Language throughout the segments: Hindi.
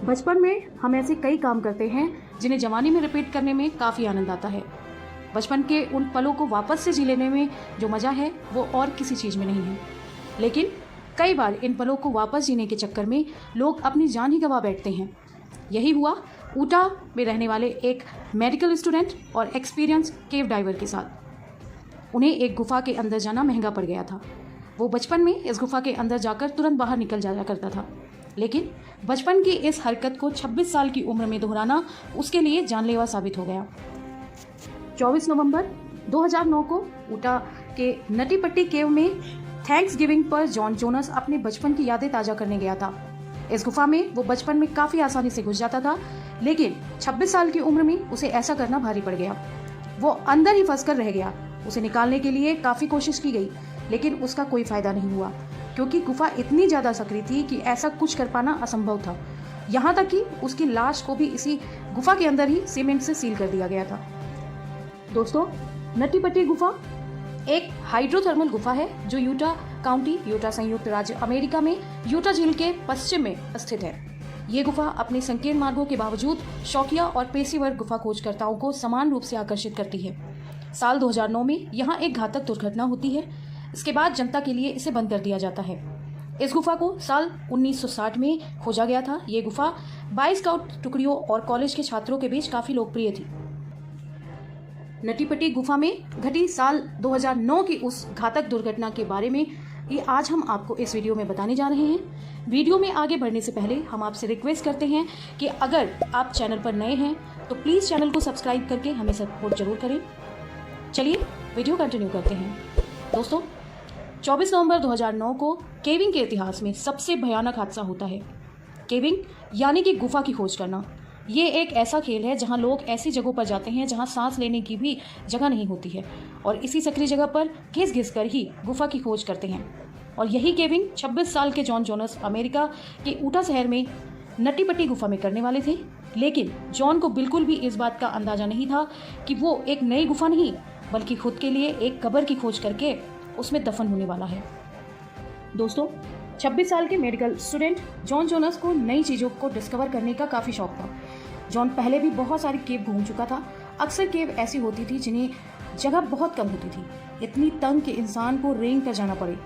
बचपन में हम ऐसे कई काम करते हैं जिन्हें जवानी में रिपीट करने में काफ़ी आनंद आता है। बचपन के उन पलों को वापस से जी लेने में जो मज़ा है वो और किसी चीज़ में नहीं है। लेकिन कई बार इन पलों को वापस जीने के चक्कर में लोग अपनी जान ही गंवा बैठते हैं। यही हुआ ऊटा में रहने वाले एक मेडिकल स्टूडेंट और एक्सपीरियंस केव डाइवर के साथ। उन्हें एक गुफा के अंदर जाना महंगा पड़ गया था। वो बचपन में इस गुफा के अंदर जाकर तुरंत बाहर निकल जाया करता था, लेकिन बचपन की इस हरकत को 26 साल की उम्र में दोहराना उसके लिए जानलेवा साबित हो गया। 24 नवंबर 2009 को ऊटा के नटी पट्टी केव में थैंक्स गिविंग पर जॉन जोनस अपने बचपन की यादें ताज़ा करने गया था। इस गुफा में वो बचपन में काफ़ी आसानी से घुस जाता था, लेकिन 26 साल की उम्र में उसे ऐसा करना भारी पड़ गया। वो अंदर ही फंस कर रह गया। उसे निकालने के लिए काफ़ी कोशिश की गई, लेकिन उसका कोई फ़ायदा नहीं हुआ, क्योंकि गुफा इतनी ज़्यादा सक्रिय थी कि ऐसा कुछ कर पाना असंभव था। यहाँ तक कि उसकी लाश को भी इसी गुफा के अंदर ही सीमेंट से सील कर दिया गया था। दोस्तों, नट्टी पट्टी गुफा एक हाइड्रोथर्मल गुफा है जो यूटा काउंटी, यूटा संयुक्त राज्य अमेरिका में यूटा झील के पश्चिम में स्थित है। ये गुफा अपने संकीर्ण मार्गों के बावजूद शौकिया और पेशेवर गुफा खोजकर्ताओं को समान रूप से आकर्षित करती है। साल 2009 में यहाँ एक घातक दुर्घटना होती है। इसके बाद जनता के लिए इसे बंद कर दिया जाता है। इस गुफा को साल 1960 में खोजा गया था। ये गुफा 22 स्काउट टुकड़ियों और कॉलेज के छात्रों के बीच काफ़ी लोकप्रिय थी। नटी पट्टी गुफा में घटी साल 2009 की उस घातक दुर्घटना के बारे में ये आज हम आपको इस वीडियो में बताने जा रहे हैं। वीडियो में आगे बढ़ने से पहले हम आपसे रिक्वेस्ट करते हैं कि अगर आप चैनल पर नए हैं तो प्लीज़ चैनल को सब्सक्राइब करके हमें सपोर्ट जरूर करें। चलिए वीडियो कंटिन्यू करते हैं। दोस्तों, 24 नवंबर 2009 को केविंग के इतिहास में सबसे भयानक हादसा होता है। केविंग यानी कि गुफा की खोज करना। ये एक ऐसा खेल है जहां लोग ऐसी जगहों पर जाते हैं जहां सांस लेने की भी जगह नहीं होती है, और इसी सक्रिय जगह पर घिस घिस कर ही गुफा की खोज करते हैं। और यही केविंग 26 साल के जॉन जोनस अमेरिका के ऊटा शहर में नट्टी पट्टी गुफा में करने वाले थे। लेकिन जॉन को बिल्कुल भी इस बात का अंदाजा नहीं था कि वो एक नई गुफा नहीं, बल्कि खुद के लिए एक कब्र की खोज करके उसमें दफन होने वाला है। दोस्तों, 26 साल के मेडिकल स्टूडेंट जॉन जोनस को नई चीज़ों को डिस्कवर करने का काफ़ी शौक था। जॉन पहले भी बहुत सारी केव घूम चुका था। अक्सर केव ऐसी होती थी जिन्हें जगह बहुत कम होती थी, इतनी तंग कि इंसान को रेंग कर जाना पड़े।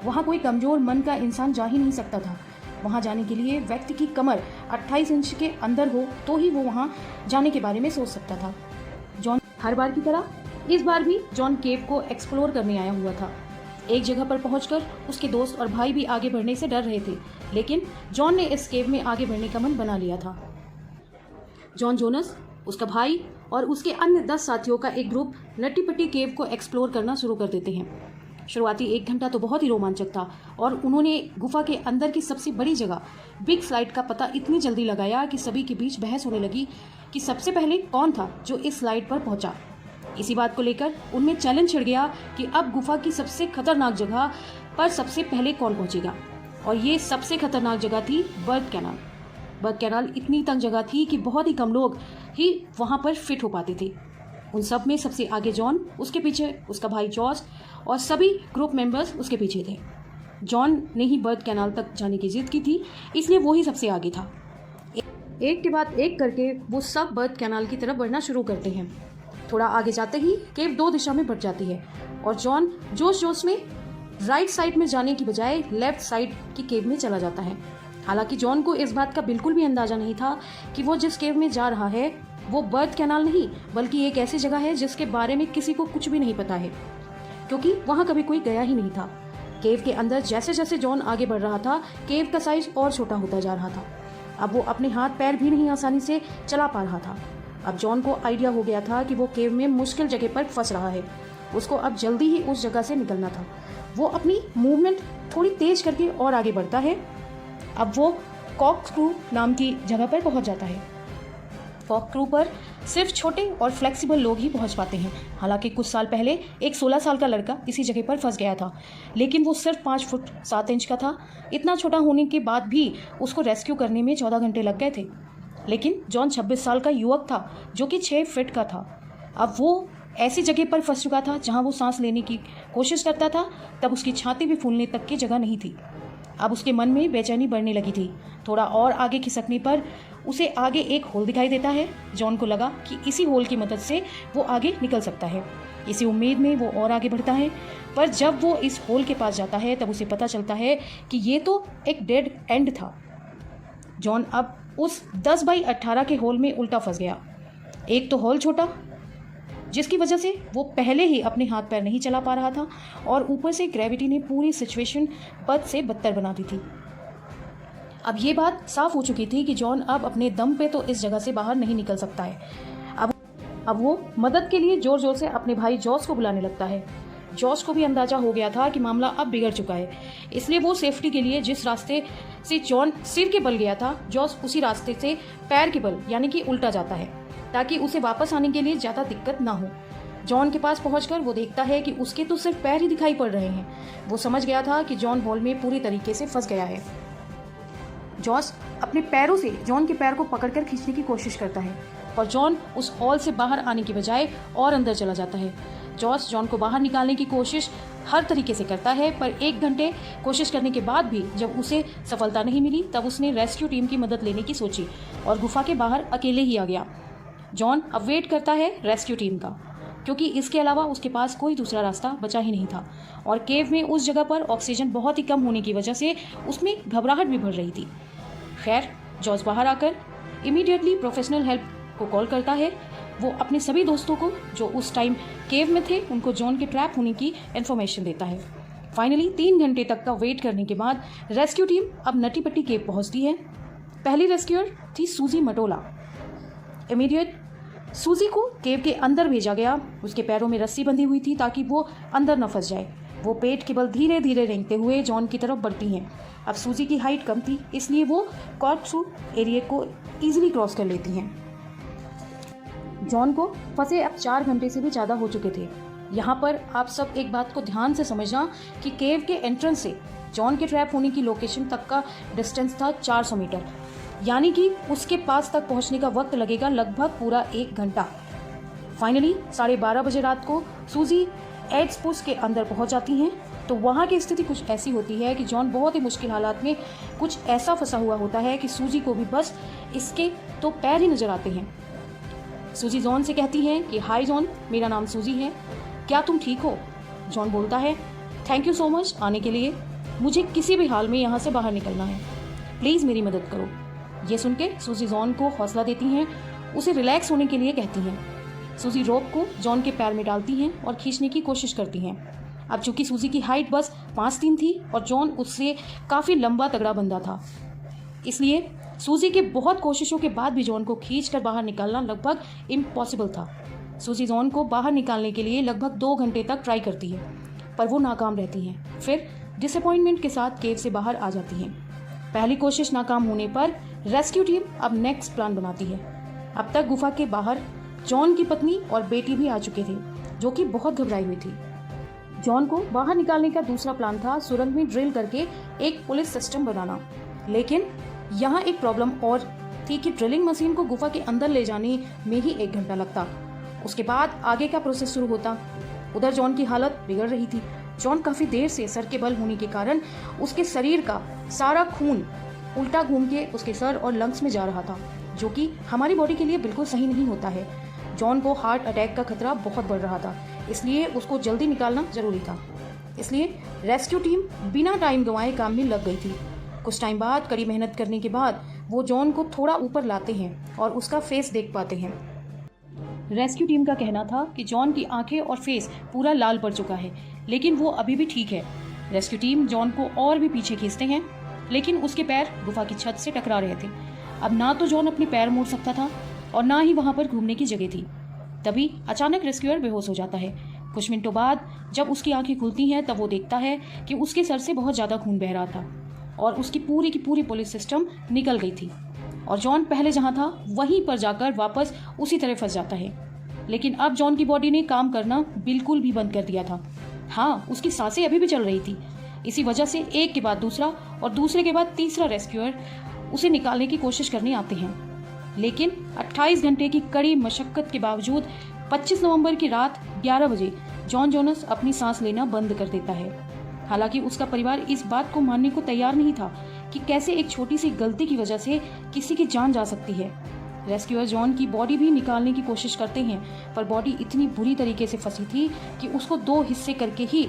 वहाँ कोई कमज़ोर मन का इंसान जा ही नहीं सकता था। वहाँ जाने के लिए व्यक्ति की कमर 28 इंच के अंदर हो तो ही वो वहाँ जाने के बारे में सोच सकता था। जॉन हर बार की तरह इस बार भी जॉन केव को एक्सप्लोर करने आया हुआ था। एक जगह पर पहुंचकर उसके दोस्त और भाई भी आगे बढ़ने से डर रहे थे, लेकिन जॉन ने इस केव में आगे बढ़ने का मन बना लिया था। जॉन जोनस, उसका भाई और उसके अन्य 10 साथियों का एक ग्रुप नट्टी पट्टी केव को एक्सप्लोर करना शुरू कर देते हैं। शुरुआती 1 घंटा तो बहुत ही रोमांचक था, और उन्होंने गुफा के अंदर की सबसे बड़ी जगह बिग स्लाइड का पता इतनी जल्दी लगाया कि सभी के बीच बहस होने लगी कि सबसे पहले कौन था जो इस स्लाइड पर पहुंचा। इसी बात को लेकर उनमें चैलेंज छिड़ गया कि अब गुफा की सबसे खतरनाक जगह पर सबसे पहले कौन पहुंचेगा। और ये सबसे खतरनाक जगह थी बर्थ कैनाल। बर्थ कैनाल इतनी तंग जगह थी कि बहुत ही कम लोग ही वहां पर फिट हो पाते थे। उन सब में सबसे आगे जॉन, उसके पीछे उसका भाई जॉर्ज, और सभी ग्रुप मेंबर्स उसके पीछे थे। जॉन ने ही बर्थ कैनाल तक जाने की जिद की थी, इसलिए वो ही सबसे आगे था। एक के बाद एक करके वो सब बर्थ कैनाल की तरफ बढ़ना शुरू करते हैं। थोड़ा आगे जाते ही केव 2 दिशा में बढ़ जाती है, और जॉन जोश जोश में राइट साइड में जाने की बजाय लेफ्ट साइड की केव में चला जाता है। हालांकि जॉन को इस बात का बिल्कुल भी अंदाजा नहीं था कि वो जिस केव में जा रहा है वो बर्थ कैनाल नहीं, बल्कि एक ऐसी जगह है जिसके बारे में किसी को कुछ भी नहीं पता है, क्योंकि वहाँ कभी कोई गया ही नहीं था। केव के अंदर जैसे जैसे जॉन आगे बढ़ रहा था, केव का साइज और छोटा होता जा रहा था। अब वो अपने हाथ पैर भी नहीं आसानी से चला पा रहा था। अब जॉन को आइडिया हो गया था कि वो केव में मुश्किल जगह पर फंस रहा है। उसको अब जल्दी ही उस जगह से निकलना था। वो अपनी मूवमेंट थोड़ी तेज करके और आगे बढ़ता है। अब वो कॉक स्क्रू नाम की जगह पर पहुंच जाता है। कॉक स्क्रू पर सिर्फ छोटे और फ्लेक्सिबल लोग ही पहुंच पाते हैं। हालांकि कुछ साल पहले एक 16 साल का लड़का इसी जगह पर फंस गया था, लेकिन वो सिर्फ 5 फुट 7 इंच का था। इतना छोटा होने के बाद भी उसको रेस्क्यू करने में 14 घंटे लग गए थे। लेकिन जॉन 26 साल का युवक था जो कि 6 फीट का था। अब वो ऐसी जगह पर फंस चुका था जहां वो सांस लेने की कोशिश करता था, तब उसकी छाती भी फूलने तक की जगह नहीं थी। अब उसके मन में बेचैनी बढ़ने लगी थी। थोड़ा और आगे खिसकने पर उसे आगे एक होल दिखाई देता है। जॉन को लगा कि इसी होल की मदद से वो आगे निकल सकता है। इसी उम्मीद में वो और आगे बढ़ता है, पर जब वो इस होल के पास जाता है तब उसे पता चलता है कि ये तो एक डेड एंड था। जॉन अब उस 10 बाई 18 के होल में उल्टा फंस गया। एक तो होल छोटा, जिसकी वजह से वो पहले ही अपने हाथ पैर नहीं चला पा रहा था, और ऊपर से ग्रेविटी ने पूरी सिचुएशन बद से बदतर बना दी थी। अब ये बात साफ हो चुकी थी कि जॉन अब अपने दम पे तो इस जगह से बाहर नहीं निकल सकता है। अब वो मदद के लिए जोर जोर से अपने भाई जॉस को बुलाने लगता है। जॉस को भी अंदाजा हो गया था कि मामला अब बिगड़ चुका है, इसलिए वो सेफ्टी के लिए जिस रास्ते से जॉन सिर के बल गया था, जॉस उसी रास्ते से पैर के बल यानी कि उल्टा जाता है, ताकि उसे वापस आने के लिए ज़्यादा दिक्कत ना हो। जॉन के पास पहुंचकर वो देखता है कि उसके तो सिर्फ पैर ही दिखाई पड़ रहे हैं। वो समझ गया था कि जॉन हॉल में पूरी तरीके से फंस गया है। जॉस अपने पैरों से जॉन के पैर को पकड़कर खींचने की कोशिश करता है, पर जॉन उस हॉल से बाहर आने की बजाय और अंदर चला जाता है। जॉस जॉन को बाहर निकालने की कोशिश हर तरीके से करता है, पर 1 घंटे कोशिश करने के बाद भी जब उसे सफलता नहीं मिली, तब उसने रेस्क्यू टीम की मदद लेने की सोची और गुफा के बाहर अकेले ही आ गया। जॉन अब वेट करता है रेस्क्यू टीम का, क्योंकि इसके अलावा उसके पास कोई दूसरा रास्ता बचा ही नहीं था, और केव में उस जगह पर ऑक्सीजन बहुत ही कम होने की वजह से उसमें घबराहट भी बढ़ रही थी। खैर, जॉस बाहर आकर इमीडिएटली प्रोफेशनल हेल्प को कॉल करता है। वो अपने सभी दोस्तों को जो उस टाइम केव में थे उनको जॉन के ट्रैप होने की इन्फॉर्मेशन देता है। फाइनली 3 घंटे तक का वेट करने के बाद रेस्क्यू टीम अब नटी पट्टी केव पहुंचती है। पहली रेस्क्यूअर थी सूजी मटोला। इमीडिएट सूजी को केव के अंदर भेजा गया। उसके पैरों में रस्सी बंधी हुई थी ताकि वो अंदर न फंस जाए। वो पेट के बल धीरे धीरे रेंगते हुए जॉन की तरफ बढ़ती हैं। अब सूजी की हाइट कम थी, इसलिए वो कॉर्कसू एरिया को ईजिली क्रॉस कर लेती हैं। जॉन को फंसे अब 4 घंटे से भी ज़्यादा हो चुके थे। यहाँ पर आप सब एक बात को ध्यान से समझना कि केव के एंट्रेंस से जॉन के ट्रैप होने की लोकेशन तक का डिस्टेंस था 400 मीटर, यानी कि उसके पास तक पहुँचने का वक्त लगेगा लगभग पूरा 1 घंटा। फाइनली 12:30 बजे रात को सूजी एड्सपुस के अंदर पहुँच जाती हैं, तो वहाँ की स्थिति कुछ ऐसी होती है कि जॉन बहुत ही मुश्किल हालात में कुछ ऐसा फंसा हुआ होता है कि सूजी को भी बस इसके तो पैर ही नजर आते हैं। सूजी जॉन से कहती है कि हाय जॉन, मेरा नाम सूजी है, क्या तुम ठीक हो? जॉन बोलता है थैंक यू सो मच आने के लिए, मुझे किसी भी हाल में यहाँ से बाहर निकलना है, प्लीज़ मेरी मदद करो। ये सुन के सूजी जॉन को हौसला देती हैं, उसे रिलैक्स होने के लिए कहती हैं। सूजी रोप को जॉन के पैर में डालती हैं और खींचने की कोशिश करती हैं। अब चूंकि सूजी की हाइट बस 5'3" थी और जॉन उससे काफ़ी लंबा तगड़ा बंदा था, इसलिए सूजी के बहुत कोशिशों के बाद भी जॉन को खींचकर बाहर निकालना लगभग इम्पॉसिबल था। सूजी जॉन को बाहर निकालने के लिए लगभग 2 घंटे तक ट्राई करती है, पर वो नाकाम रहती हैं। फिर डिसअपॉइंटमेंट के साथ केव से बाहर आ जाती हैं। पहली कोशिश नाकाम होने पर रेस्क्यू टीम अब नेक्स्ट प्लान बनाती है। अब तक गुफा के बाहर जॉन की पत्नी और बेटी भी आ चुके थे, जो कि बहुत घबराई हुई थी। जॉन को बाहर निकालने का दूसरा प्लान था सुरंग में ड्रिल करके एक पुलिस सिस्टम बनाना, लेकिन यहाँ एक प्रॉब्लम और थी कि ड्रिलिंग मशीन को गुफा के अंदर ले जाने में ही 1 घंटा लगता। उसके बाद आगे का प्रोसेस शुरू होता। उधर जॉन की हालत बिगड़ रही थी। जॉन काफ़ी देर से सर के बल होने के कारण उसके शरीर का सारा खून उल्टा घूम के उसके सर और लंग्स में जा रहा था, जो कि हमारी बॉडी के लिए बिल्कुल सही नहीं होता है। जॉन को हार्ट अटैक का खतरा बहुत बढ़ रहा था, इसलिए उसको जल्दी निकालना जरूरी था। इसलिए रेस्क्यू टीम बिना टाइम गंवाए काम में लग गई थी। कुछ टाइम बाद कड़ी मेहनत करने के बाद वो जॉन को थोड़ा ऊपर लाते हैं और उसका फेस देख पाते हैं। रेस्क्यू टीम का कहना था कि जॉन की आंखें और फेस पूरा लाल पड़ चुका है, लेकिन वो अभी भी ठीक है। रेस्क्यू टीम जॉन को और भी पीछे खींचते हैं, लेकिन उसके पैर गुफा की छत से टकरा रहे थे। अब ना तो जॉन अपने पैर मोड़ सकता था और ना ही वहाँ पर घूमने की जगह थी। तभी अचानक रेस्क्यूअर बेहोश हो जाता है। कुछ मिनटों बाद जब उसकी आंखें खुलती हैं तब वो देखता है कि उसके सर से बहुत ज़्यादा खून बह रहा था और उसकी पूरी की पूरी पुलिस सिस्टम निकल गई थी, और जॉन पहले जहाँ था वहीं पर जाकर वापस उसी तरह फंस जाता है। लेकिन अब जॉन की बॉडी ने काम करना बिल्कुल भी बंद कर दिया था। हाँ, उसकी सांसें अभी भी चल रही थी। इसी वजह से एक के बाद दूसरा और दूसरे के बाद तीसरा रेस्क्यूअर उसे निकालने की कोशिश करने आते हैं, लेकिन 28 घंटे की कड़ी मशक्कत के बावजूद 25 नवंबर की रात 11 बजे जॉन जोनस अपनी सांस लेना बंद कर देता है। हालांकि उसका परिवार इस बात को मानने को तैयार नहीं था कि कैसे एक छोटी सी गलती की वजह से किसी की जान जा सकती है। रेस्क्यूअर जॉन की बॉडी भी निकालने की कोशिश करते हैं, पर बॉडी इतनी बुरी तरीके से फंसी थी कि उसको 2 हिस्से करके ही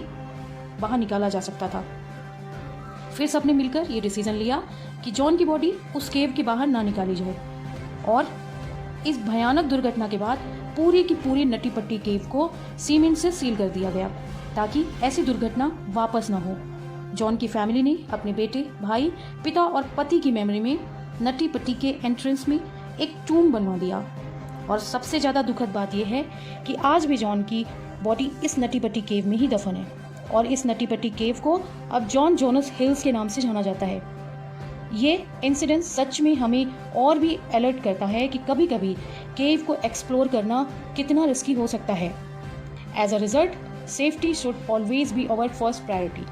बाहर निकाला जा सकता था। फिर सबने मिलकर ये डिसीजन लिया कि जॉन की बॉडी उस केव के बाहर ना निकाली जाए, और इस भयानक दुर्घटना के बाद पूरी की पूरी नटी पट्टी केव को सीमेंट से सील कर दिया गया ताकि ऐसी दुर्घटना वापस न हो। जॉन की फैमिली ने अपने बेटे, भाई, पिता और पति की मेमोरी में नटी पट्टी के एंट्रेंस में एक टूम बनवा दिया। और सबसे ज़्यादा दुखद बात यह है कि आज भी जॉन की बॉडी इस नटी पट्टी केव में ही दफन है, और इस नटी पट्टी केव को अब जॉन जोनस हिल्स के नाम से जाना जाता है। ये इंसिडेंट सच में हमें और भी अलर्ट करता है कि कभी कभी केव को एक्सप्लोर करना कितना रिस्की हो सकता है। As a result, safety should always be our first priority.